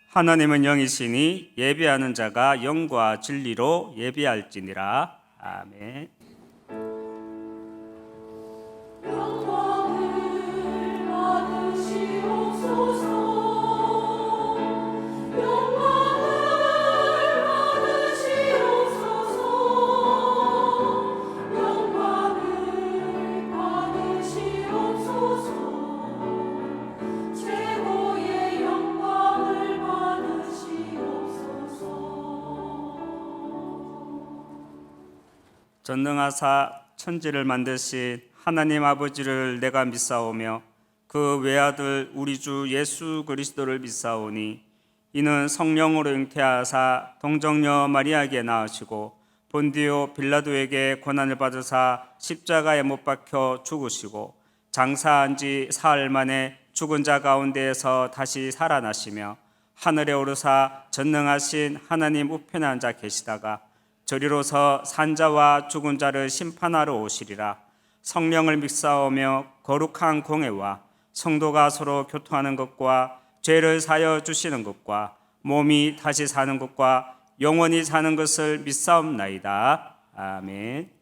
하나님은 영이시니 예배하는 자가 영과 진리로 예배할지니라. 아멘. 전능하사 천지를 만드신 하나님 아버지를 내가 믿사오며 그 외아들 우리 주 예수 그리스도를 믿사오니 이는 성령으로 잉태하사 동정녀 마리아에게 낳으시고 본디오 빌라도에게 고난을 받으사 십자가에 못 박혀 죽으시고 장사한 지 사흘 만에 죽은 자 가운데에서 다시 살아나시며 하늘에 오르사 전능하신 하나님 우편에 앉아 계시다가 저리로서 산자와 죽은 자를 심판하러 오시리라. 성령을 믿사오며 거룩한 공회와 성도가 서로 교통하는 것과 죄를 사여 주시는 것과 몸이 다시 사는 것과 영원히 사는 것을 믿사옵나이다. 아멘.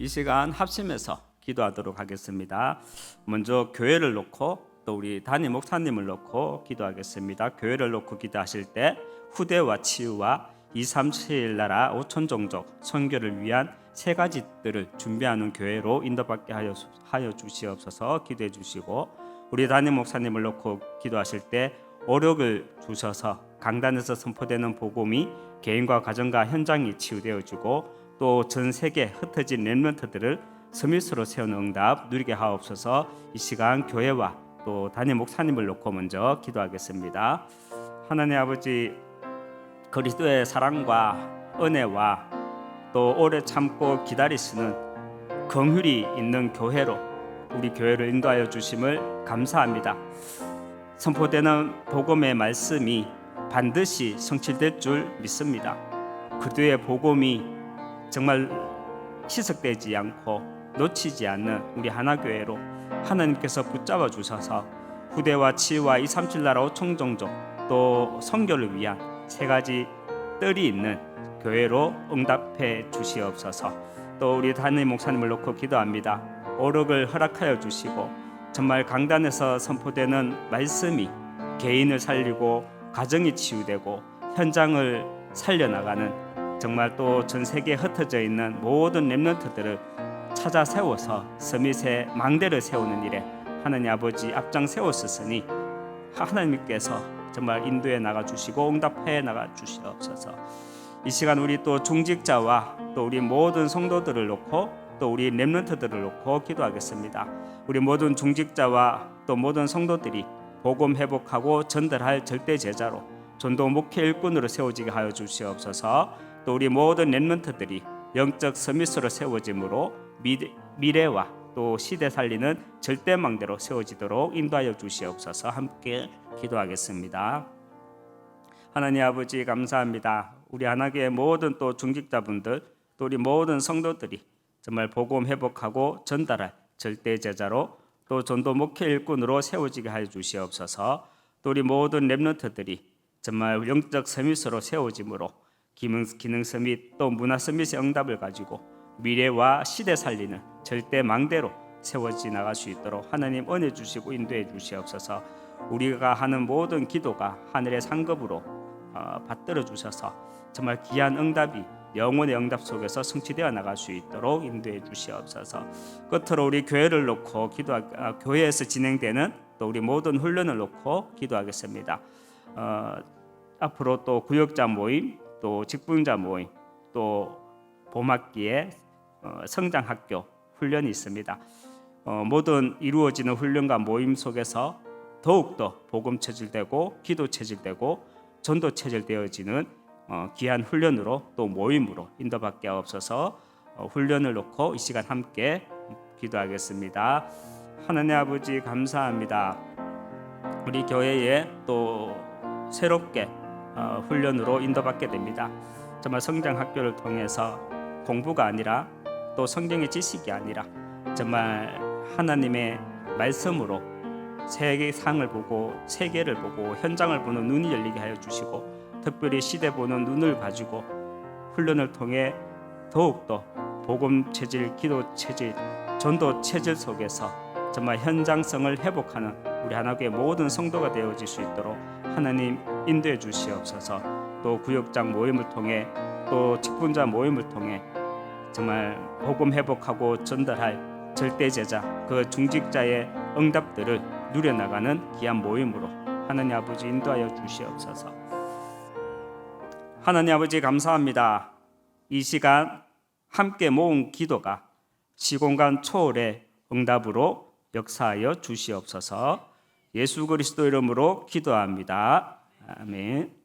이 시간 합심해서 기도하도록 하겠습니다. 먼저 교회를 놓고 또 우리 담임 목사님을 놓고 기도하겠습니다. 교회를 놓고 기도하실 때 후대와 치유와 237 나라 5천 종족 선교를 위한 세 가지들을 준비하는 교회로 인도받게 하여 주시옵소서. 기도해 주시고 우리 담임 목사님을 놓고 기도하실 때 오력을 주셔서 강단에서 선포되는 복음이 개인과 가정과 현장이 치유되어지고 또 전 세계 흩어진 렘넌트들을 서밋으로 세우는 응답 누리게 하옵소서. 이 시간 교회와 또 담임 목사님을 놓고 먼저 기도하겠습니다. 하나님 아버지, 그리스도의 사랑과 은혜와 또 오래 참고 기다리시는 긍휼이 있는 교회로 우리 교회를 인도하여 주심을 감사합니다. 선포되는 복음의 말씀이 반드시 성취될 줄 믿습니다. 그리스도의 복음이 정말 희석되지 않고 놓치지 않는 우리 하나교회로 하나님께서 붙잡아 주셔서 후대와 치유와 237 나라 5천 종족 또 선교를 위한 세 가지 뜰이 있는 교회로 응답해 주시옵소서. 또 우리 담임 목사님을 놓고 기도합니다. 오력을 허락하여 주시고 정말 강단에서 선포되는 말씀이 개인을 살리고 가정이 치유되고 현장을 살려나가는 정말 또 전 세계에 흩어져 있는 모든 렘넌트들을 찾아 세워서 서밋의 망대를 세우는 일에 하나님 아버지 앞장 세웠으니 하나님께서 정말 인도해 나가 주시고 응답해 나가 주시옵소서. 이 시간 우리 또 중직자와 또 우리 모든 성도들을 놓고 또 우리 렘넌트들을 놓고 기도하겠습니다. 우리 모든 중직자와 또 모든 성도들이 복음 회복하고 전달할 절대 제자로 전도 목회 일꾼으로 세워지게 하여 주시옵소서. 또 우리 모든 렘넌트들이 영적 서밋으로 세워짐으로 미래와 또 시대 살리는 절대망대로 세워지도록 인도하여 주시옵소서. 함께 기도하겠습니다. 하나님 아버지 감사합니다. 우리 하나교회 모든 또 중직자분들 또 우리 모든 성도들이 정말 복음 회복하고 전달할 절대 제자로 또 전도 목회 일꾼으로 세워지게 하여 주시옵소서. 또 우리 모든 렘넌트들이 정말 영적 서밋으로 세워짐으로 기능 서밋 또 문화 서밋의 응답을 가지고 미래와 시대 살리는 절대 망대로 세워지 나갈 수 있도록 하나님 은혜 주시고 인도해 주시옵소서. 우리가 하는 모든 기도가 하늘의 상급으로 받들어 주셔서 정말 귀한 응답이 영혼의 응답 속에서 성취되어 나갈 수 있도록 인도해 주시옵소서. 끝으로 우리 교회를 놓고 교회에서 진행되는 또 우리 모든 훈련을 놓고 기도하겠습니다. 앞으로 또 구역자 모임, 또 직분자 모임, 또 봄학기에 성장학교 훈련이 있습니다. 모든 이루어지는 훈련과 모임 속에서 더욱더 복음 체질되고 기도 체질되고 전도 체질되어지는 귀한 훈련으로 또 모임으로 인도받게 하옵소서. 훈련을 놓고 이 시간 함께 기도하겠습니다. 하나님 아버지 감사합니다. 우리 교회에 또 새롭게 훈련으로 인도받게 됩니다. 정말 성장학교를 통해서 공부가 아니라 또 성경의 지식이 아니라 정말 하나님의 말씀으로 세계상을 보고 세계를 보고 현장을 보는 눈이 열리게 하여 주시고 특별히 시대 보는 눈을 가지고 훈련을 통해 더욱더 복음 체질, 기도 체질, 전도 체질 속에서 정말 현장성을 회복하는 우리 하나교회 모든 성도가 되어질 수 있도록 하나님 인도해 주시옵소서. 또 구역장 모임을 통해 또 직분자 모임을 통해 정말 복음 회복하고 전달할 절대 제자 그 중직자의 응답들을 누려나가는 귀한 모임으로 하나님 아버지 인도하여 주시옵소서. 하나님 아버지 감사합니다. 이 시간 함께 모은 기도가 시공간 초월의 응답으로 역사하여 주시옵소서. 예수 그리스도 이름으로 기도합니다. 아멘.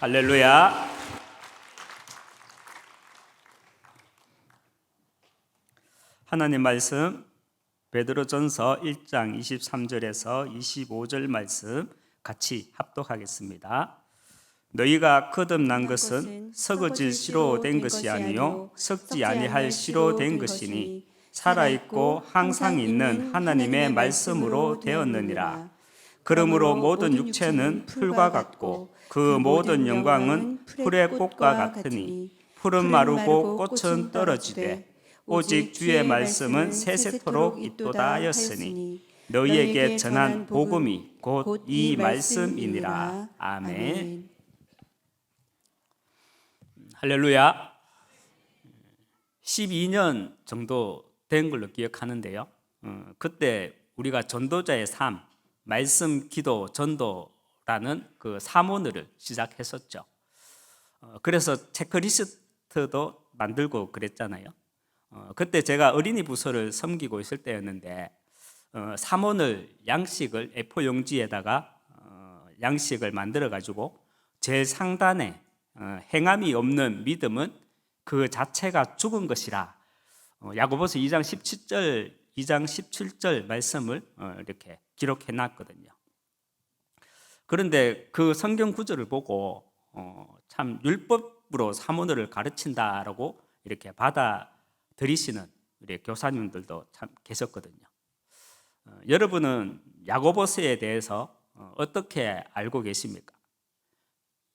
할렐루야. 하나님 말씀 베드로전서 1장 23절에서 25절 말씀 같이 합독하겠습니다. 너희가 거듭난 것은 썩어질 씨로 된 것이 아니요 썩지 아니할 씨로 된 것이니 살아있고 항상 있는 하나님의 말씀으로 되었느니라. 그러므로 모든 육체는 풀과 같고 그 모든 영광은 풀의 꽃과 같으니 풀은 마르고 꽃은 떨어지되 오직 주의 말씀은 세세토록 있도다 하였으니 너희에게 전한 복음이 곧 이 말씀이니라. 아멘. 할렐루야. 12년 정도 된 걸로 기억하는데요. 그때 우리가 전도자의 삶, 말씀, 기도, 전도라는 그 사모를 시작했었죠. 그래서 체크리스트도 만들고 그랬잖아요. 그때 제가 어린이 부서를 섬기고 있을 때였는데 사모를 양식을 A4 용지에다가 양식을 만들어 가지고 제일 상단에 행함이 없는 믿음은 그 자체가 죽은 것이라 야고보서 2장 17절 말씀을 이렇게 기록해 놨거든요. 그런데 그 성경 구절을 보고 참 율법으로 사모를 가르친다라고 이렇게 받아들이시는 우리 교사님들도 참 계셨거든요. 여러분은 야고보서에 대해서 어떻게 알고 계십니까?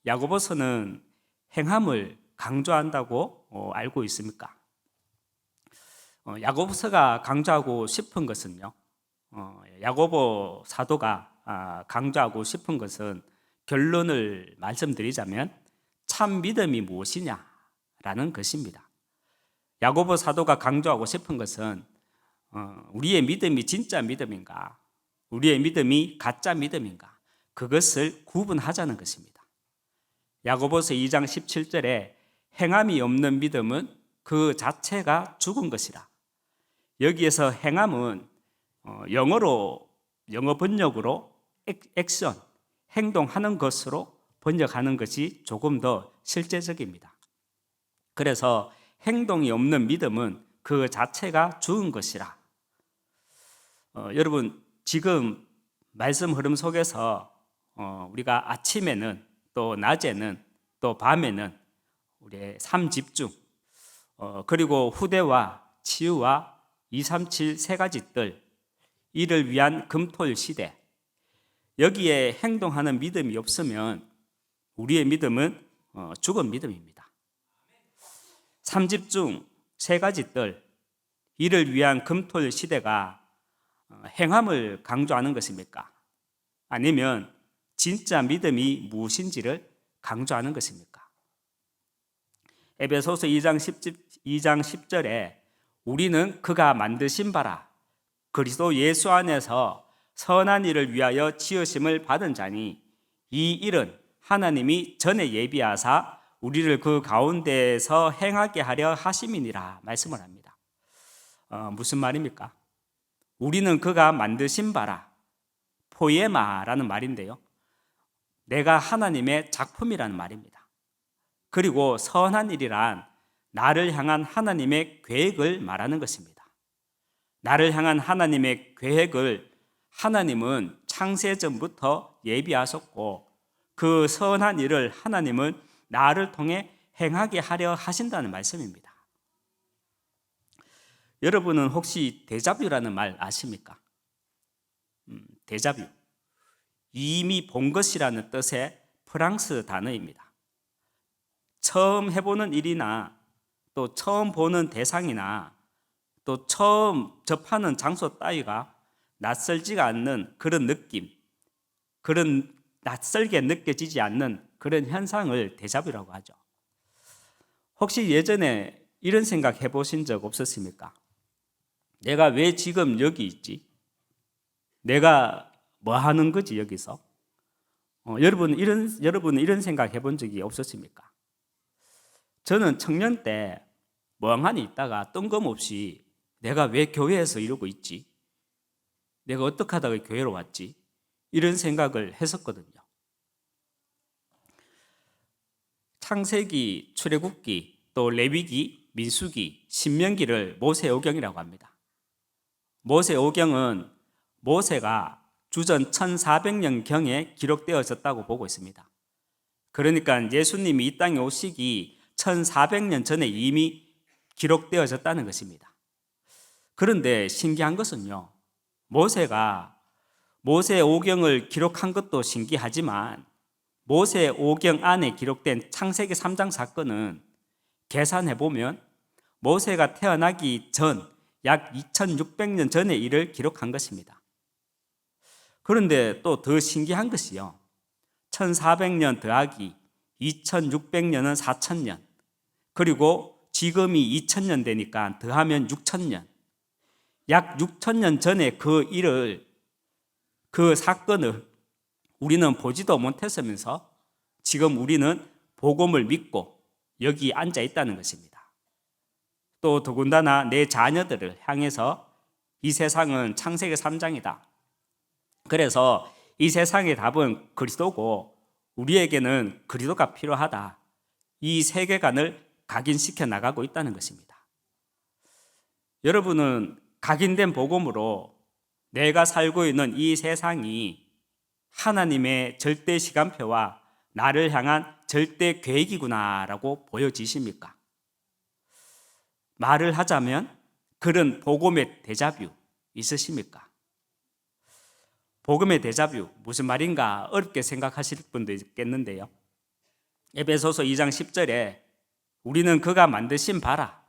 야고보서는 행함을 강조한다고 알고 있습니까? 야고보서가 강조하고 싶은 것은요, 야고보 사도가 강조하고 싶은 것은 결론을 말씀드리자면 참 믿음이 무엇이냐라는 것입니다. 야고보 사도가 강조하고 싶은 것은 우리의 믿음이 진짜 믿음인가, 우리의 믿음이 가짜 믿음인가, 그것을 구분하자는 것입니다. 야고보서 2장 17절에 행함이 없는 믿음은 그 자체가 죽은 것이라. 여기에서 행함은 영어 번역으로 액션, 행동하는 것으로 번역하는 것이 조금 더 실제적입니다. 그래서 행동이 없는 믿음은 그 자체가 죽은 것이라. 여러분 지금 말씀 흐름 속에서 우리가 아침에는 또 낮에는 또 밤에는 우리의 삶 집중 그리고 후대와 치유와 237 세 가지 뜰 이를 위한 금토일 시대 여기에 행동하는 믿음이 없으면 우리의 믿음은 죽은 믿음입니다. 삼집중 세 가지 뜰 이를 위한 금토일 시대가 행함을 강조하는 것입니까? 아니면 진짜 믿음이 무엇인지를 강조하는 것입니까? 에베소서 2장 10절에 우리는 그가 만드신 바라 그리스도 예수 안에서 선한 일을 위하여 지으심을 받은 자니 이 일은 하나님이 전에 예비하사 우리를 그 가운데에서 행하게 하려 하심이니라 말씀을 합니다. 무슨 말입니까? 우리는 그가 만드신 바라 포에마라는 말인데요, 내가 하나님의 작품이라는 말입니다. 그리고 선한 일이란 나를 향한 하나님의 계획을 말하는 것입니다. 나를 향한 하나님의 계획을 하나님은 창세전부터 예비하셨고 그 선한 일을 하나님은 나를 통해 행하게 하려 하신다는 말씀입니다. 여러분은 혹시 데자뷰라는 말 아십니까? 데자뷰, 이미 본 것이라는 뜻의 프랑스 단어입니다. 처음 해보는 일이나 또 처음 보는 대상이나 또 처음 접하는 장소 따위가 낯설지가 않는 그런 느낌, 그런 낯설게 느껴지지 않는 그런 현상을 데자뷰라고 하죠. 혹시 예전에 이런 생각 해보신 적 없었습니까? 내가 왜 지금 여기 있지? 내가 뭐 하는 거지 여기서? 여러분은 이런 생각 해본 적이 없었습니까? 저는 청년 때 멍하니 있다가 뜬금없이 내가 왜 교회에서 이러고 있지? 내가 어떻게 하다가 교회로 왔지? 이런 생각을 했었거든요. 창세기, 출애굽기, 또 레위기, 민수기, 신명기를 모세오경이라고 합니다. 모세오경은 모세가 주전 1400년경에 기록되어졌다고 보고 있습니다. 그러니까 예수님이 이 땅에 오시기 1400년 전에 이미 기록되어졌다는 것입니다. 그런데 신기한 것은요, 모세가 모세오경을 기록한 것도 신기하지만 모세오경 안에 기록된 창세기 3장 사건은 계산해보면 모세가 태어나기 전 약 2600년 전의 일을 기록한 것입니다. 그런데 또 더 신기한 것이요, 1400년 더하기 2600년은 4000년, 그리고 지금이 2000년 되니까 더하면 6000년, 약 6000년 전에 그 사건을 우리는 보지도 못했으면서 지금 우리는 복음을 믿고 여기 앉아 있다는 것입니다. 또 더군다나 내 자녀들을 향해서 이 세상은 창세기 3장이다. 그래서 이 세상의 답은 그리스도고 우리에게는 그리스도가 필요하다. 이 세계관을 각인시켜 나가고 있다는 것입니다. 여러분은 각인된 복음으로 내가 살고 있는 이 세상이 하나님의 절대 시간표와 나를 향한 절대 계획이구나라고 보여지십니까? 말을 하자면 그런 복음의 데자뷰 있으십니까? 복음의 데자뷰 무슨 말인가 어렵게 생각하실 분도 있겠는데요, 에베소서 2장 10절에 우리는 그가 만드신 바라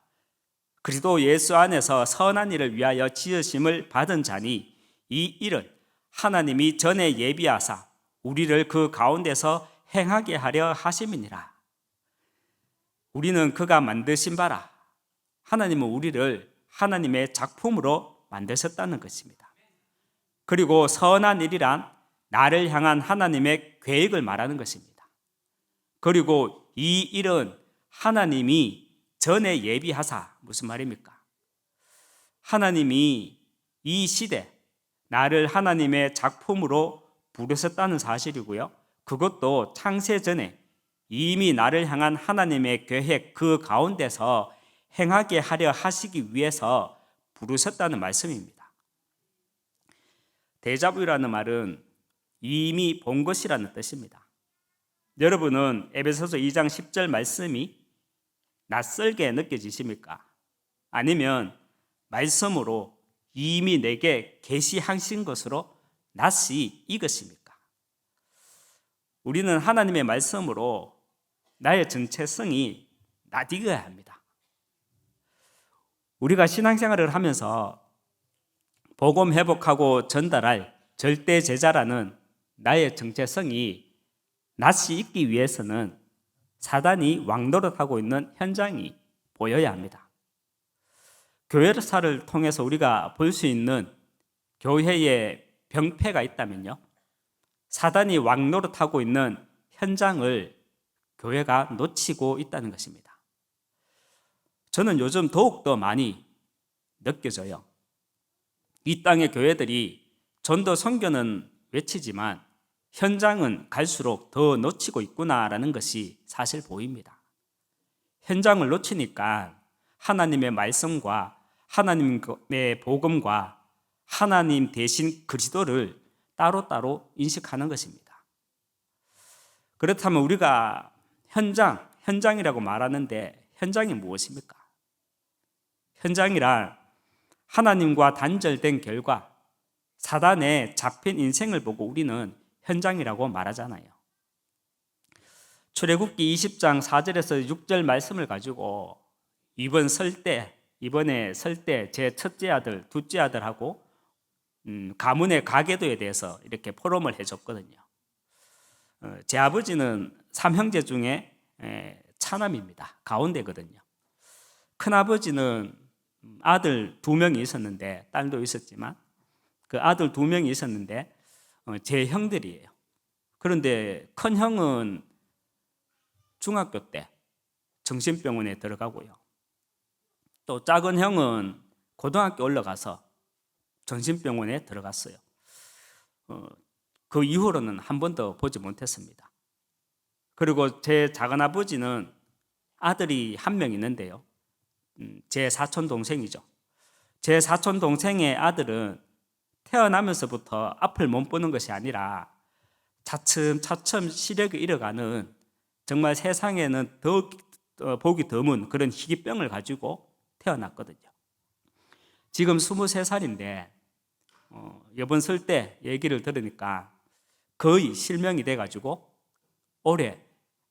그리스도 예수 안에서 선한 일을 위하여 지으심을 받은 자니 이 일을 하나님이 전에 예비하사 우리를 그 가운데서 행하게 하려 하심이니라. 우리는 그가 만드신 바라, 하나님은 우리를 하나님의 작품으로 만드셨다는 것입니다. 그리고 선한 일이란 나를 향한 하나님의 계획을 말하는 것입니다. 그리고 이 일은 하나님이 전에 예비하사, 무슨 말입니까? 하나님이 이 시대 나를 하나님의 작품으로 부르셨다는 사실이고요, 그것도 창세 전에 이미 나를 향한 하나님의 계획 그 가운데서 행하게 하려 하시기 위해서 부르셨다는 말씀입니다. 데자뷰라는 말은 이미 본 것이라는 뜻입니다. 여러분은 에베소서 2장 10절 말씀이 낯설게 느껴지십니까? 아니면 말씀으로 이미 내게 계시하신 것으로 낯이 익으십니까? 우리는 하나님의 말씀으로 나의 정체성이 낯익어야 합니다. 우리가 신앙생활을 하면서 복음 회복하고 전달할 절대 제자라는 나의 정체성이 낯이 익기 위해서는 사단이 왕노릇하고 있는 현장이 보여야 합니다. 교회사를 통해서 우리가 볼 수 있는 교회의 병폐가 있다면요, 사단이 왕노릇하고 있는 현장을 교회가 놓치고 있다는 것입니다. 저는 요즘 더욱더 많이 느껴져요. 이 땅의 교회들이 전도 선교는 외치지만 현장은 갈수록 더 놓치고 있구나라는 것이 사실 보입니다. 현장을 놓치니까 하나님의 말씀과 하나님의 복음과 하나님 대신 그리스도를 따로따로 인식하는 것입니다. 그렇다면 우리가 현장이라고 말하는데 현장이 무엇입니까? 현장이란 하나님과 단절된 결과 사단에 잡힌 인생을 보고 우리는 현장이라고 말하잖아요. 출애굽기 20장 4절에서 6절 말씀을 가지고 이번에 설 때 제 첫째 아들, 둘째 아들하고 가문의 가계도에 대해서 이렇게 포럼을 해줬거든요. 제 아버지는 3형제 중에 차남입니다. 가운데거든요. 큰아버지는 아들 2명이 있었는데, 딸도 있었지만 그 아들 2명이 있었는데 제 형들이에요. 그런데 큰 형은 중학교 때 정신병원에 들어가고요, 또 작은 형은 고등학교 올라가서 정신병원에 들어갔어요. 그 이후로는 한 번도 보지 못했습니다. 그리고 제 작은아버지는 아들이 한 명 있는데요. 제 사촌 동생이죠. 제 사촌 동생의 아들은 태어나면서부터 앞을 못 보는 것이 아니라 차츰차츰 시력이 잃어가는, 정말 세상에는 보기 드문 그런 희귀병을 가지고 태어났거든요. 지금 23살인데 이번 설 때 얘기를 들으니까 거의 실명이 돼가지고 올해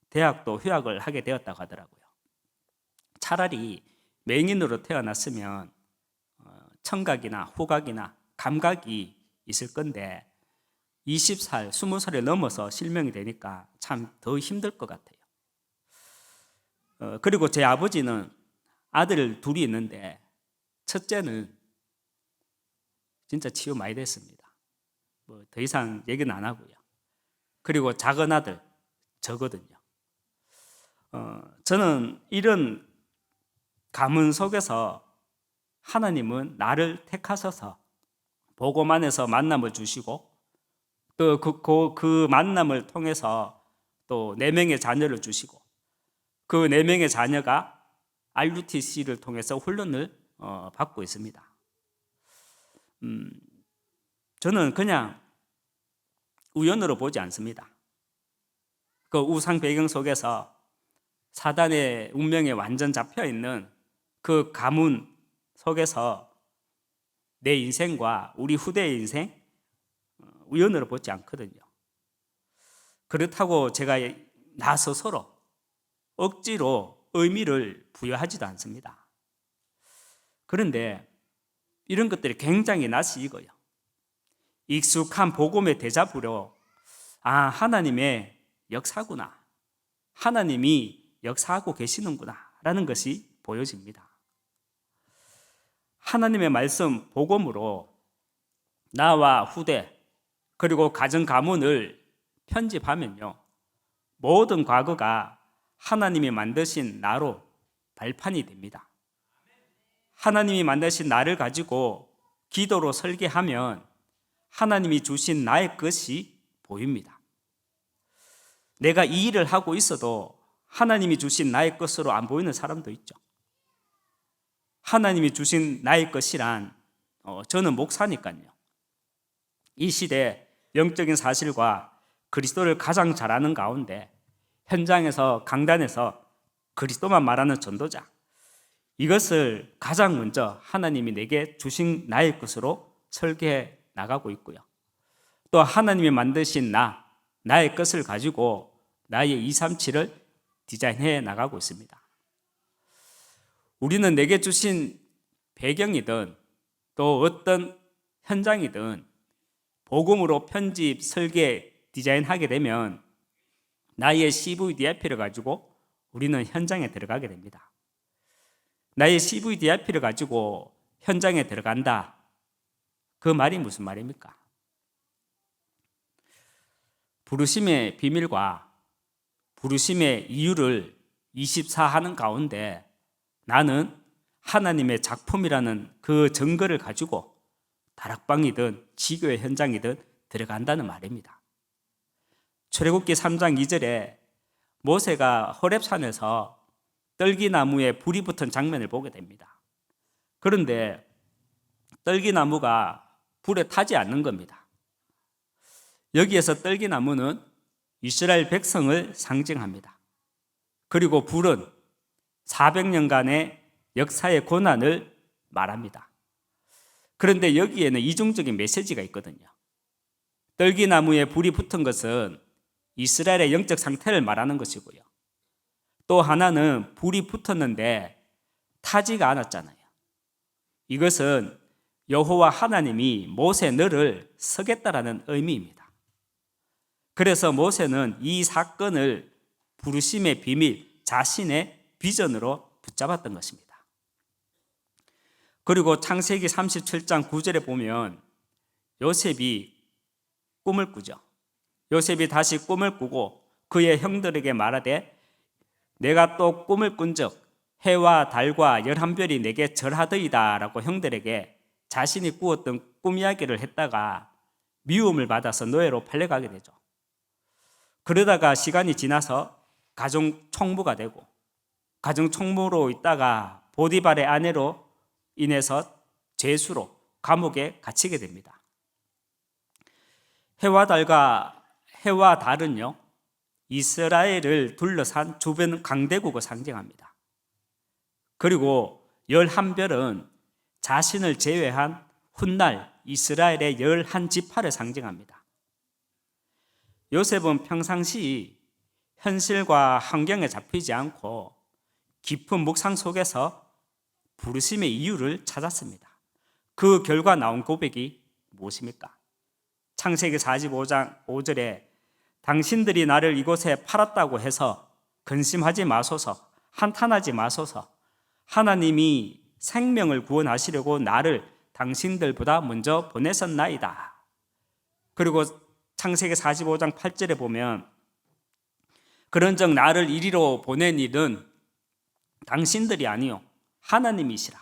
대학도 휴학을 하게 되었다고 하더라고요. 차라리 맹인으로 태어났으면 청각이나 후각이나 감각이 있을 건데 20살, 20살이 넘어서 실명이 되니까 참 더 힘들 것 같아요. 그리고 제 아버지는 아들 둘이 있는데 첫째는 진짜 치유 많이 됐습니다. 뭐 더 이상 얘기는 안 하고요. 그리고 작은 아들 저거든요. 저는 이런 가문 속에서 하나님은 나를 택하셔서 복음 안에서 만남을 주시고 또 그 만남을 통해서 또 4명의 자녀를 주시고 그 4명의 자녀가 RUTC를 통해서 훈련을 받고 있습니다. 저는 그냥 우연으로 보지 않습니다. 그 우상 배경 속에서 사단의 운명에 완전 잡혀있는 그 가문 속에서 내 인생과 우리 후대의 인생 우연으로 보지 않거든요. 그렇다고 제가 나 스스로 억지로 의미를 부여하지도 않습니다. 그런데 이런 것들이 굉장히 낯이 익어요. 익숙한 복음의 대자보로 하나님의 역사구나, 하나님이 역사하고 계시는구나 라는 것이 보여집니다. 하나님의 말씀 복음으로 나와 후대 그리고 가정 가문을 편집하면요, 모든 과거가 하나님이 만드신 나로 발판이 됩니다. 하나님이 만드신 나를 가지고 기도로 설계하면 하나님이 주신 나의 것이 보입니다. 내가 이 일을 하고 있어도 하나님이 주신 나의 것으로 안 보이는 사람도 있죠. 하나님이 주신 나의 것이란 저는 목사니까요. 이 시대 영적인 사실과 그리스도를 가장 잘 아는 가운데 현장에서 강단에서 그리스도만 말하는 전도자, 이것을 가장 먼저 하나님이 내게 주신 나의 것으로 설계해 나가고 있고요. 또 하나님이 만드신 나의 것을 가지고 나의 237을 디자인해 나가고 있습니다. 우리는 내게 주신 배경이든 또 어떤 현장이든 복음으로 편집, 설계, 디자인하게 되면 나의 CVDIP를 가지고 우리는 현장에 들어가게 됩니다. 나의 CVDIP를 가지고 현장에 들어간다. 그 말이 무슨 말입니까? 부르심의 비밀과 부르심의 이유를 24하는 가운데 나는 하나님의 작품이라는 그 증거를 가지고 다락방이든 지교의 현장이든 들어간다는 말입니다. 출애굽기 3장 2절에 모세가 호렙산에서 떨기나무에 불이 붙은 장면을 보게 됩니다. 그런데 떨기나무가 불에 타지 않는 겁니다. 여기에서 떨기나무는 이스라엘 백성을 상징합니다. 그리고 불은 400년간의 역사의 고난을 말합니다. 그런데 여기에는 이중적인 메시지가 있거든요. 떨기나무에 불이 붙은 것은 이스라엘의 영적 상태를 말하는 것이고요. 또 하나는 불이 붙었는데 타지가 않았잖아요. 이것은 여호와 하나님이 모세 너를 서겠다라는 의미입니다. 그래서 모세는 이 사건을 부르심의 비밀, 자신의 비전으로 붙잡았던 것입니다. 그리고 창세기 37장 9절에 보면 요셉이 꿈을 꾸죠. 요셉이 다시 꿈을 꾸고 그의 형들에게 말하되 내가 또 꿈을 꾼즉 해와 달과 11별이 내게 절하더이다 라고 형들에게 자신이 꾸었던 꿈 이야기를 했다가 미움을 받아서 노예로 팔려가게 되죠. 그러다가 시간이 지나서 가정 총무가 되고 가정 총무로 있다가 보디발의 아내로 인해서 죄수로 감옥에 갇히게 됩니다. 해와 달은요, 이스라엘을 둘러싼 주변 강대국을 상징합니다. 그리고 11별은 자신을 제외한 훗날 이스라엘의 11지파를 상징합니다. 요셉은 평상시 현실과 환경에 잡히지 않고 깊은 묵상 속에서 부르심의 이유를 찾았습니다. 그 결과 나온 고백이 무엇입니까? 창세기 45장 5절에 당신들이 나를 이곳에 팔았다고 해서 근심하지 마소서, 한탄하지 마소서. 하나님이 생명을 구원하시려고 나를 당신들보다 먼저 보내셨나이다. 그리고 창세기 45장 8절에 보면 그런즉 나를 이리로 보낸 일은 당신들이 아니요 하나님이시라.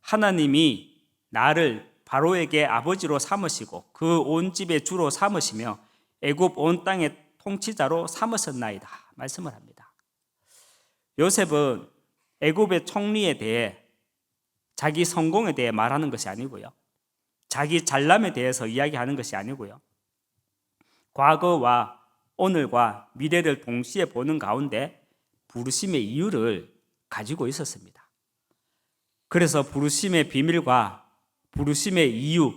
하나님이 나를 바로에게 아버지로 삼으시고 그 온 집의 주로 삼으시며 애굽 온 땅의 통치자로 삼으셨나이다 말씀을 합니다. 요셉은 애굽의 총리에 대해 자기 성공에 대해 말하는 것이 아니고요, 자기 잘남에 대해서 이야기하는 것이 아니고요, 과거와 오늘과 미래를 동시에 보는 가운데 부르심의 이유를 가지고 있었습니다. 그래서 부르심의 비밀과 부르심의 이유,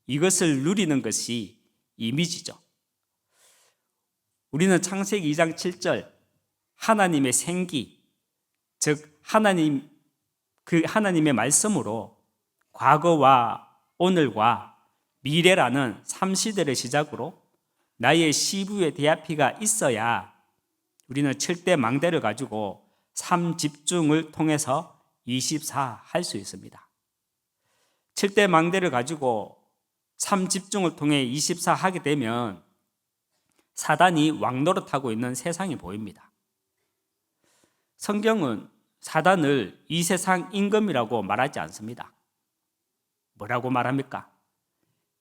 이것을 누리는 것이 이미지죠. 우리는 창세기 2장 7절 하나님의 생기, 즉 하나님의 말씀으로 과거와 오늘과 미래라는 3시대를 시작으로 나의 시부의 대합피가 있어야 우리는 7대 망대를 가지고 3집중을 통해서 24 할 수 있습니다. 7대 망대를 가지고 3집중을 통해 24 하게 되면 사단이 왕노릇하고 있는 세상이 보입니다. 성경은 사단을 이 세상 임금이라고 말하지 않습니다. 뭐라고 말합니까?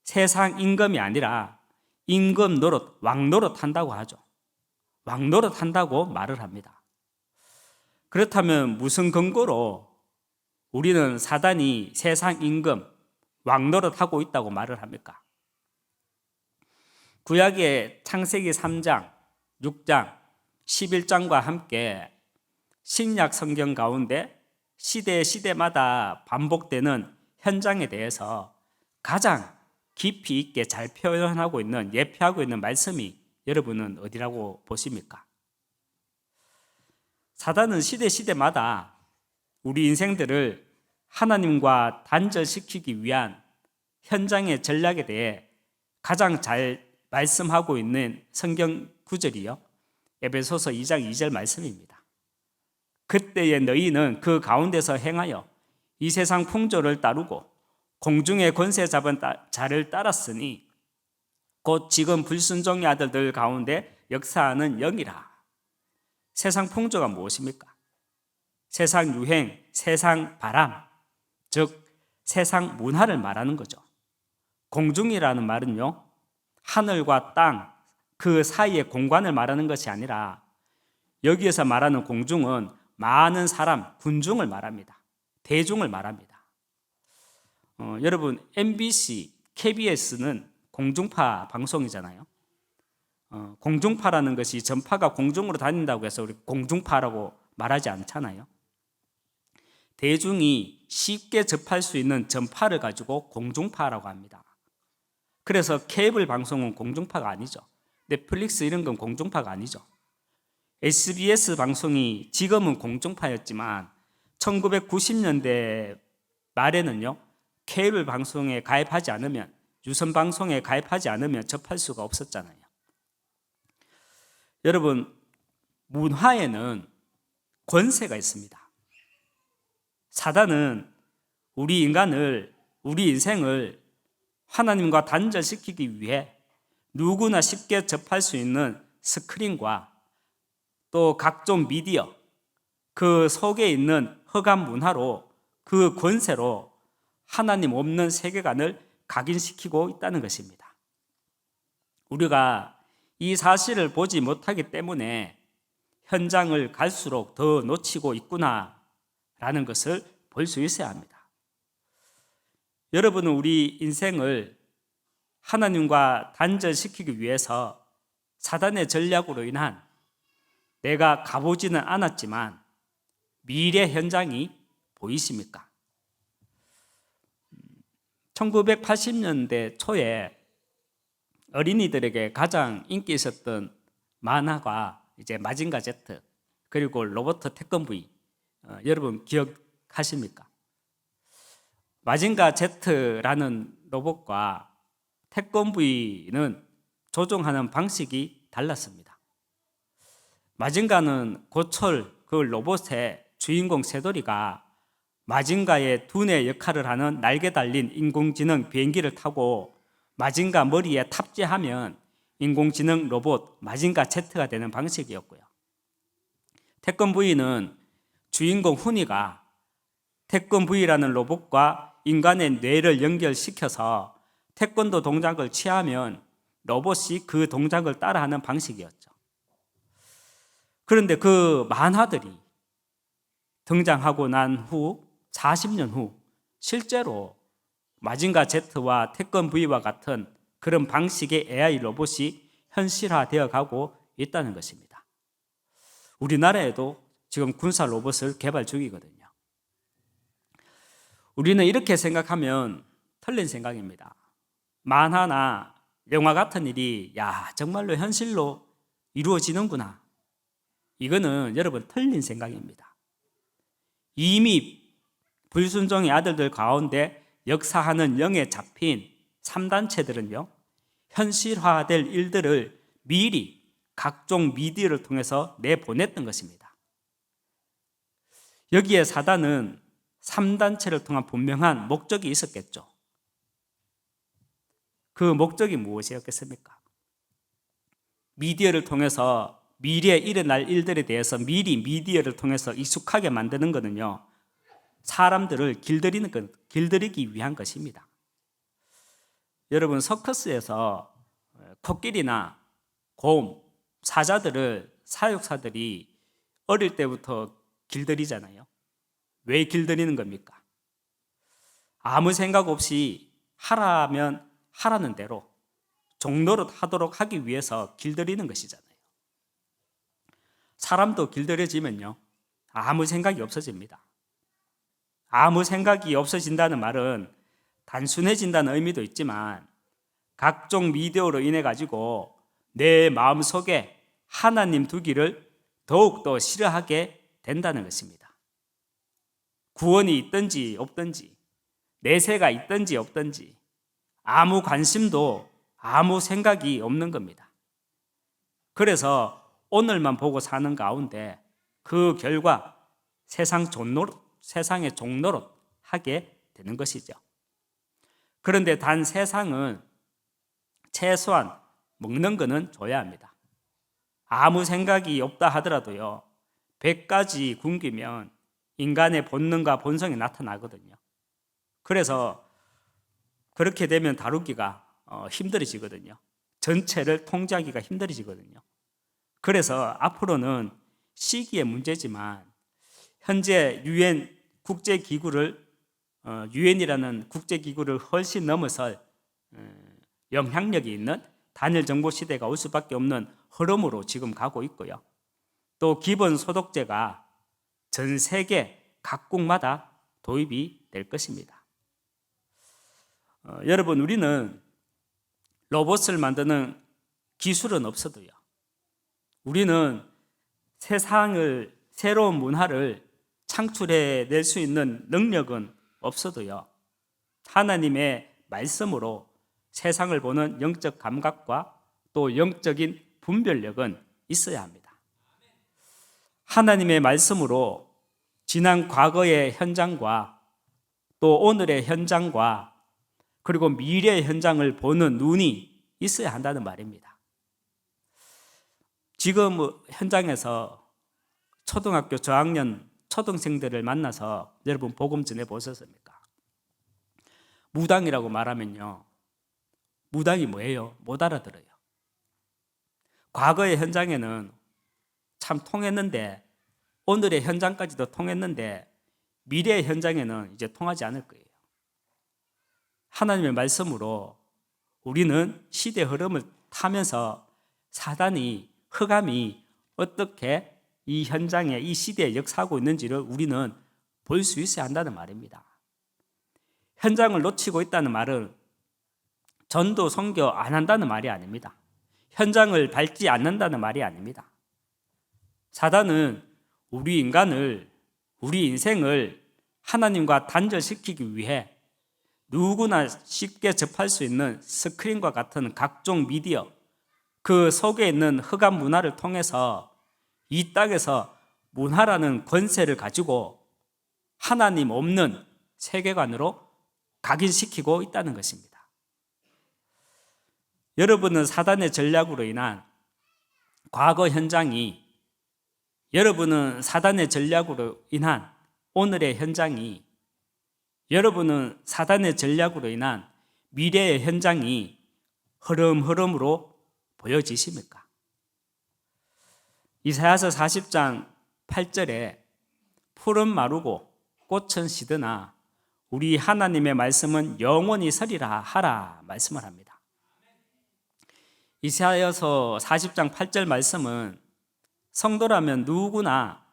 세상 임금이 아니라 임금 노릇, 왕노릇 한다고 하죠. 왕노릇 한다고 말을 합니다. 그렇다면 무슨 근거로 우리는 사단이 세상 임금, 왕노릇 하고 있다고 말을 합니까? 구약의 창세기 3장, 6장, 11장과 함께 신약 성경 가운데 시대마다 반복되는 현장에 대해서 가장 깊이 있게 잘 표현하고 있는, 예표하고 있는 말씀이 여러분은 어디라고 보십니까? 사단은 시대마다 우리 인생들을 하나님과 단절시키기 위한 현장의 전략에 대해 가장 잘 말씀하고 있는 성경 구절이요, 에베소서 2장 2절 말씀입니다. 그때의 너희는 그 가운데서 행하여 이 세상 풍조를 따르고 공중의 권세 잡은 자를 따랐으니 곧 지금 불순종의 아들들 가운데 역사하는 영이라. 세상 풍조가 무엇입니까? 세상 유행, 세상 바람, 즉 세상 문화를 말하는 거죠. 공중이라는 말은요, 하늘과 땅 그 사이의 공간을 말하는 것이 아니라 여기에서 말하는 공중은 많은 사람, 군중을 말합니다. 대중을 말합니다. 여러분 MBC, KBS는 공중파 방송이잖아요. 공중파라는 것이 전파가 공중으로 다닌다고 해서 우리 공중파라고 말하지 않잖아요. 대중이 쉽게 접할 수 있는 전파를 가지고 공중파라고 합니다. 그래서 케이블 방송은 공중파가 아니죠. 넷플릭스 이런 건 공중파가 아니죠. SBS 방송이 지금은 공중파였지만 1990년대 말에는요, 케이블 방송에 가입하지 않으면, 유선 방송에 가입하지 않으면 접할 수가 없었잖아요. 여러분, 문화에는 권세가 있습니다. 사단은 우리 인생을 하나님과 단절시키기 위해 누구나 쉽게 접할 수 있는 스크린과 또 각종 미디어, 그 속에 있는 흑암 문화로, 그 권세로 하나님 없는 세계관을 각인시키고 있다는 것입니다. 우리가 이 사실을 보지 못하기 때문에 현장을 갈수록 더 놓치고 있구나라는 것을 볼 수 있어야 합니다. 여러분은 우리 인생을 하나님과 단절시키기 위해서 사단의 전략으로 인한 내가 가보지는 않았지만 미래 현장이 보이십니까? 1980년대 초에 어린이들에게 가장 인기 있었던 만화가 이제 마징가 Z 그리고 로봇 태권브이, 여러분 기억하십니까? 마징가 Z라는 로봇과 태권브이는 조종하는 방식이 달랐습니다. 마징가는 고철 그 로봇의 주인공 새돌이가 마징가의 두뇌 역할을 하는 날개 달린 인공지능 비행기를 타고 마징가 머리에 탑재하면 인공지능 로봇 마징가 Z가 되는 방식이었고요. 태권브이는 주인공 훈이가 태권브이라는 로봇과 인간의 뇌를 연결시켜서 태권도 동작을 취하면 로봇이 그 동작을 따라하는 방식이었죠. 그런데 그 만화들이 등장하고 난 후 40년 후 실제로 마징가 Z와 태권브이와 같은 그런 방식의 AI 로봇이 현실화되어 가고 있다는 것입니다. 우리나라에도 지금 군사 로봇을 개발 중이거든요. 우리는 이렇게 생각하면 틀린 생각입니다. 만화나 영화 같은 일이 정말로 현실로 이루어지는구나. 이거는 여러분 틀린 생각입니다. 이미 불순종의 아들들 가운데 역사하는 영에 잡힌 3단체들은요, 현실화될 일들을 미리 각종 미디어를 통해서 내보냈던 것입니다. 여기에 사단은 3단체를 통한 분명한 목적이 있었겠죠. 그 목적이 무엇이었겠습니까? 미디어를 통해서 미래에 일어날 일들에 대해서 미리 미디어를 통해서 익숙하게 만드는 것은요, 사람들을 길들이기 위한 것입니다. 여러분, 서커스에서 코끼리나 곰, 사자들을 사육사들이 어릴 때부터 길들이잖아요. 왜 길들이는 겁니까? 아무 생각 없이 하라면 하라는 대로 종노릇 하도록 하기 위해서 길들이는 것이잖아요. 사람도 길들여지면요, 아무 생각이 없어집니다. 아무 생각이 없어진다는 말은 단순해진다는 의미도 있지만 각종 미디어로 인해 가지고 내 마음속에 하나님 두기를 더욱더 싫어하게 된다는 것입니다. 구원이 있든지 없든지, 내세가 있든지 없든지 아무 관심도 아무 생각이 없는 겁니다. 그래서 오늘만 보고 사는 가운데 그 결과 세상의 종노릇 하게 되는 것이죠. 그런데 단 세상은 최소한 먹는 거는 줘야 합니다. 아무 생각이 없다 하더라도요, 100가지 굶기면 인간의 본능과 본성이 나타나거든요. 그래서 그렇게 되면 다루기가 힘들어지거든요. 전체를 통제하기가 힘들어지거든요. 그래서 앞으로는 시기의 문제지만 현재 유엔 유엔이라는 국제기구를 훨씬 넘어설 영향력이 있는 단일 정보 시대가 올 수밖에 없는 흐름으로 지금 가고 있고요. 또 기본소득제가 전 세계 각국마다 도입이 될 것입니다. 여러분, 우리는 로봇을 만드는 기술은 없어도요, 우리는 세상을, 새로운 문화를 창출해낼 수 있는 능력은 없어도요, 하나님의 말씀으로 세상을 보는 영적 감각과 또 영적인 분별력은 있어야 합니다. 하나님의 말씀으로 지난 과거의 현장과 또 오늘의 현장과 그리고 미래의 현장을 보는 눈이 있어야 한다는 말입니다. 지금 현장에서 초등학교 저학년 초등생들을 만나서 여러분 복음 전해 보셨습니까? 무당이라고 말하면요, 무당이 뭐예요? 못 알아들어요. 과거의 현장에는 참 통했는데, 오늘의 현장까지도 통했는데 미래의 현장에는 이제 통하지 않을 거예요. 하나님의 말씀으로 우리는 시대 흐름을 타면서 사단이, 흑암이 어떻게 이 현장에, 이 시대에 역사하고 있는지를 우리는 볼 수 있어야 한다는 말입니다. 현장을 놓치고 있다는 말은 전도, 선교 안 한다는 말이 아닙니다. 현장을 밟지 않는다는 말이 아닙니다. 사단은 우리 인간을, 우리 인생을 하나님과 단절시키기 위해 누구나 쉽게 접할 수 있는 스크린과 같은 각종 미디어, 그 속에 있는 흑암 문화를 통해서 이 땅에서 문화라는 권세를 가지고 하나님 없는 세계관으로 각인시키고 있다는 것입니다. 여러분은 사단의 전략으로 인한 과거 현장이, 여러분은 사단의 전략으로 인한 오늘의 현장이, 여러분은 사단의 전략으로 인한 미래의 현장이 흐름흐름으로 보여지십니까? 이사야서 40장 8절에 풀은 마르고 꽃은 시드나 우리 하나님의 말씀은 영원히 서리라 하라 말씀을 합니다. 이사야서 40장 8절 말씀은 성도라면 누구나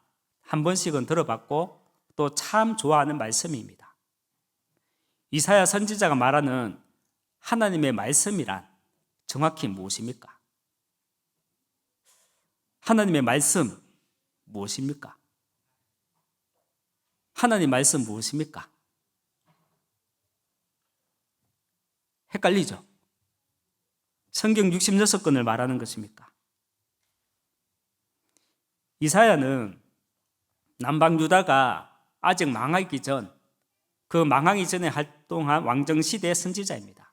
한 번씩은 들어봤고 또 참 좋아하는 말씀입니다. 이사야 선지자가 말하는 하나님의 말씀이란 정확히 무엇입니까? 하나님의 말씀 무엇입니까? 하나님 말씀 무엇입니까? 헷갈리죠? 성경 66권을 말하는 것입니까? 이사야는 남방유다가 아직 망하기 전, 그 망하기 전에 활동한 왕정시대의 선지자입니다.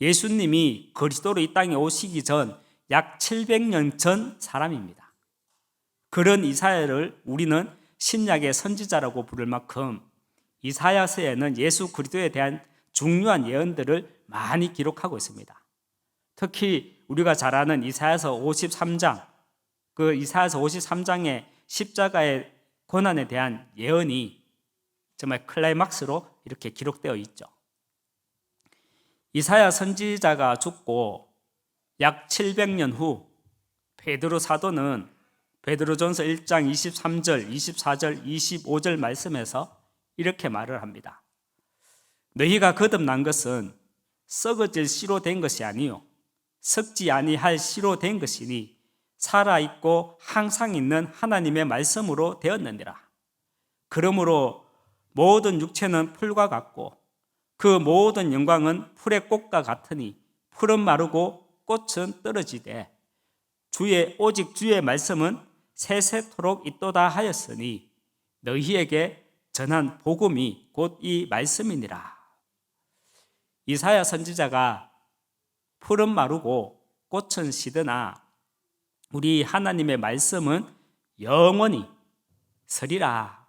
예수님이 그리스도로 이 땅에 오시기 전 약 700년 전 사람입니다. 그런 이사야를 우리는 신약의 선지자라고 부를 만큼 이사야서에는 예수 그리스도에 대한 중요한 예언들을 많이 기록하고 있습니다. 특히 우리가 잘 아는 이사야서 53장, 그 이사야서 53장의 십자가의 고난에 대한 예언이 정말 클라이막스로 이렇게 기록되어 있죠. 이사야 선지자가 죽고 약 700년 후 베드로 사도는 베드로전서 1장 23절, 24절, 25절 말씀에서 이렇게 말을 합니다. 너희가 거듭난 것은 썩어질 씨로 된 것이 아니요 썩지 아니할 씨로 된 것이니 살아있고 항상 있는 하나님의 말씀으로 되었느니라. 그러므로 모든 육체는 풀과 같고 그 모든 영광은 풀의 꽃과 같으니 풀은 마르고 꽃은 떨어지되 오직 주의 말씀은 세세토록 있도다 하였으니 너희에게 전한 복음이 곧 이 말씀이니라. 이사야 선지자가 풀은 마르고 꽃은 시드나 우리 하나님의 말씀은 영원히 서리라.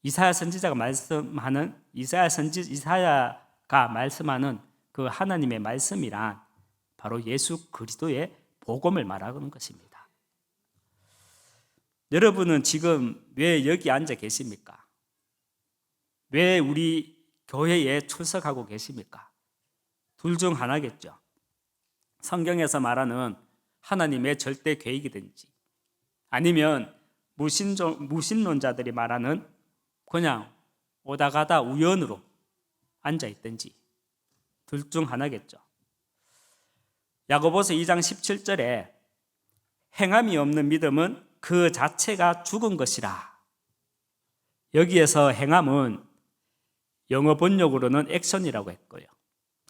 이사야 선지자가 말씀하는 이사야가 말씀하는 그 하나님의 말씀이란 바로 예수 그리스도의 복음을 말하는 것입니다. 여러분은 지금 왜 여기 앉아 계십니까? 왜 우리 교회에 출석하고 계십니까? 둘 중 하나겠죠. 성경에서 말하는 하나님의 절대 계획이든지 아니면 무신론자들이 말하는 그냥 오다 가다 우연으로 앉아 있든지 둘 중 하나겠죠. 야고보서 2장 17절에 행함이 없는 믿음은 그 자체가 죽은 것이라. 여기에서 행함은 영어 번역으로는 액션이라고 했고요.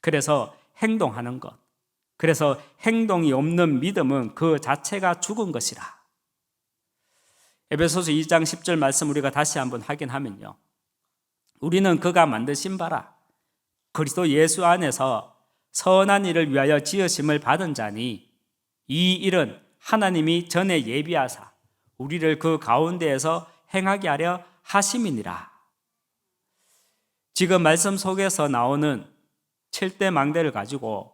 그래서 행동하는 것. 그래서 행동이 없는 믿음은 그 자체가 죽은 것이라. 에베소서 2장 10절 말씀 우리가 다시 한번 확인하면요. 우리는 그가 만드신 바라 그리스도 예수 안에서 선한 일을 위하여 지으심을 받은 자니 이 일은 하나님이 전에 예비하사 우리를 그 가운데에서 행하게 하려 하심이니라. 지금 말씀 속에서 나오는 7대 망대를 가지고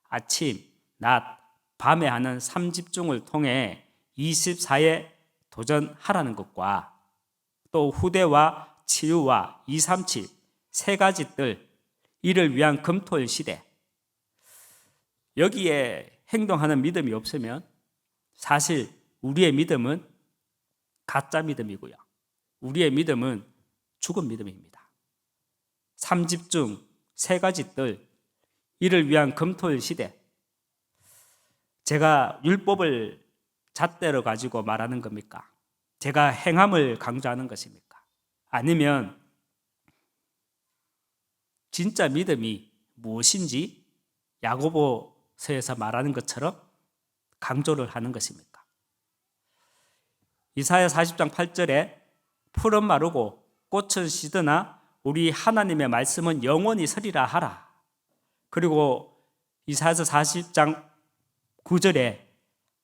아침, 낮, 밤에 하는 3집중을 통해 24에 도전하라는 것과 또 후대와 치유와 237 세 가지 뜰, 이를 위한 금토일 시대, 여기에 행동하는 믿음이 없으면 사실 우리의 믿음은 가짜 믿음이고요, 우리의 믿음은 죽은 믿음입니다. 3집중 세 가지 뜰, 이를 위한 금토일 시대, 제가 율법을 잣대로 가지고 말하는 겁니까? 제가 행함을 강조하는 것입니까? 아니면 진짜 믿음이 무엇인지 야고보서에서 말하는 것처럼 강조를 하는 것입니까? 이사야 40장 8절에 풀은 마르고 꽃은 시드나 우리 하나님의 말씀은 영원히 서리라 하라. 그리고 이사야서 40장 9절에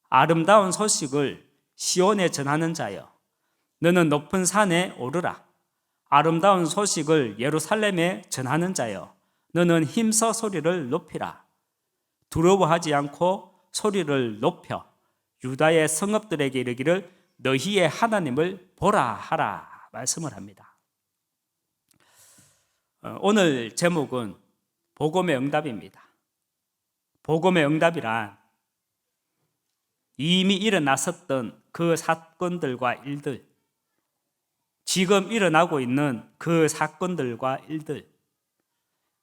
아름다운 소식을 시온에 전하는 자여, 너는 높은 산에 오르라. 아름다운 소식을 예루살렘에 전하는 자여, 너는 힘써 소리를 높이라. 두려워하지 않고 소리를 높여 유다의 성읍들에게 이르기를 너희의 하나님을 보라 하라 말씀을 합니다. 오늘 제목은 복음의 응답입니다. 복음의 응답이란 이미 일어났었던 그 사건들과 일들, 지금 일어나고 있는 그 사건들과 일들,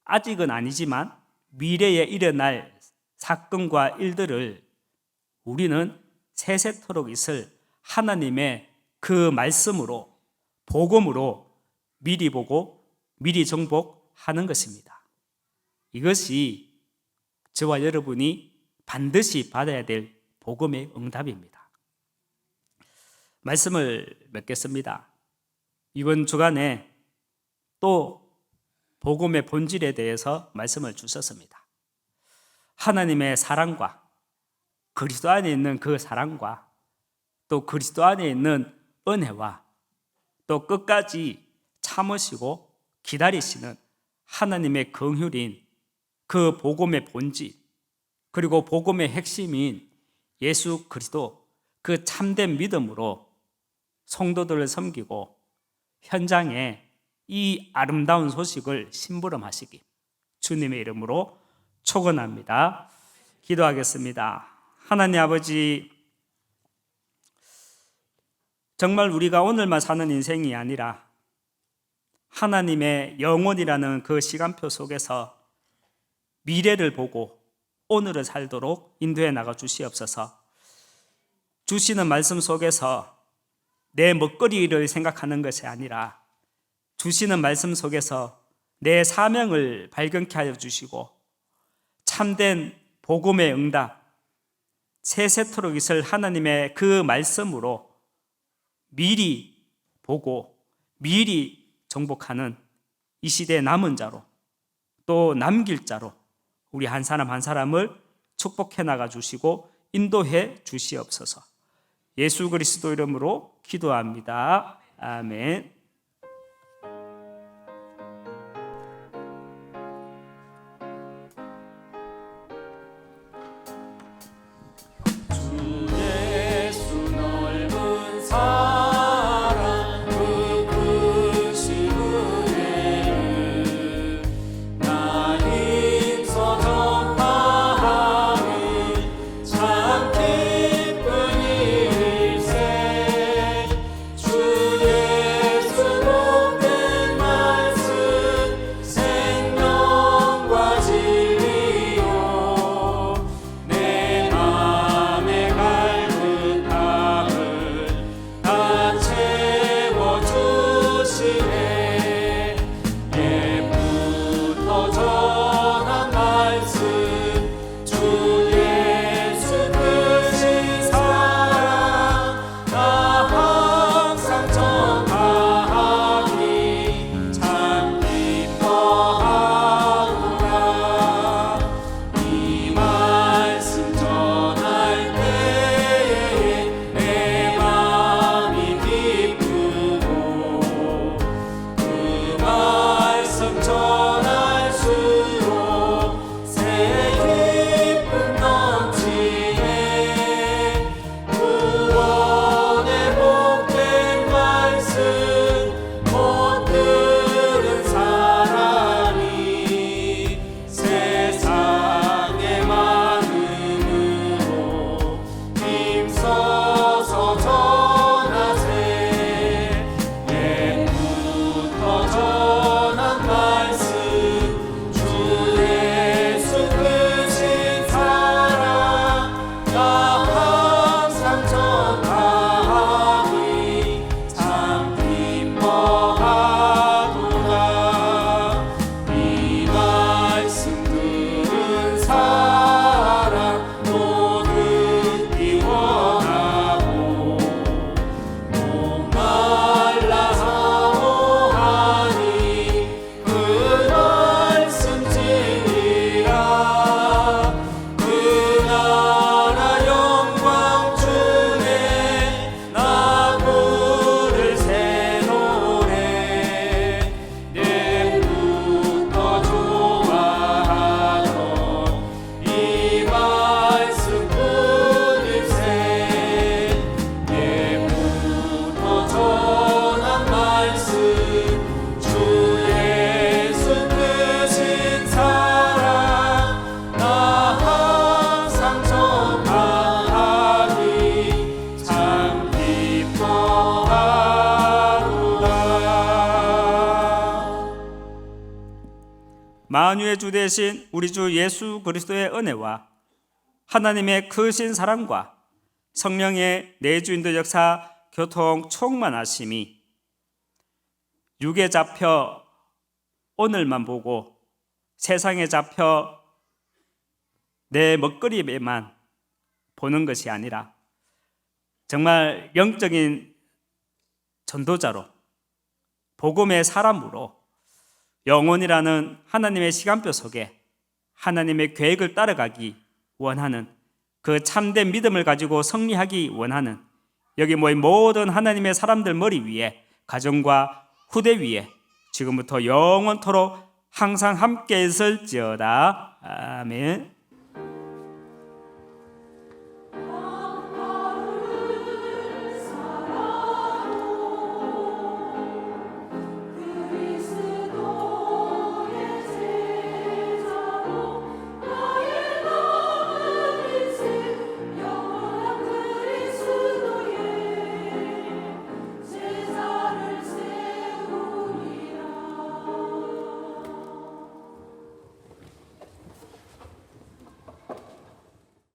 아직은 아니지만 미래에 일어날 사건과 일들을 우리는 세세토록 있을 하나님의 그 말씀으로, 복음으로 미리 보고 미리 정복하는 것입니다. 이것이 저와 여러분이 반드시 받아야 될 복음의 응답입니다. 말씀을 맺겠습니다. 이번 주간에 또 복음의 본질에 대해서 말씀을 주셨습니다. 하나님의 사랑과 그리스도 안에 있는 그 사랑과 또 그리스도 안에 있는 은혜와 또 끝까지 참으시고 기다리시는 하나님의 긍휼인 그 복음의 본질, 그리고 복음의 핵심인 예수 그리스도, 그 참된 믿음으로 성도들을 섬기고 현장에 이 아름다운 소식을 심부름하시기 주님의 이름으로 축원합니다. 기도하겠습니다. 하나님 아버지, 정말 우리가 오늘만 사는 인생이 아니라 하나님의 영원이라는 그 시간표 속에서 미래를 보고 오늘을 살도록 인도해 나가 주시옵소서. 주시는 말씀 속에서 내 먹거리를 생각하는 것이 아니라 주시는 말씀 속에서 내 사명을 발견케 하여 주시고 참된 복음의 응답, 세세토록 있을 하나님의 그 말씀으로 미리 보고 미리 정복하는 이 시대의 남은 자로, 또 남길 자로 우리 한 사람 한 사람을 축복해 나가 주시고 인도해 주시옵소서. 예수 그리스도 이름으로 기도합니다. 아멘. 주 예수 만유의 주 되신 우리 주 예수 그리스도의 은혜와 하나님의 크신 사랑과 성령의 내주인도 역사 교통 충만하심이 육에 잡혀 오늘만 보고 세상에 잡혀 내 먹거리에만 보는 것이 아니라 정말 영적인 전도자로 복음의 사람으로 영혼이라는 하나님의 시간표 속에 하나님의 계획을 따라가기 원하는 그 참된 믿음을 가지고 승리하기 원하는 여기 모인 모든 하나님의 사람들 머리 위에 가정과 후대 위에 지금부터 영원토록 항상 함께 있을지어다. 아멘.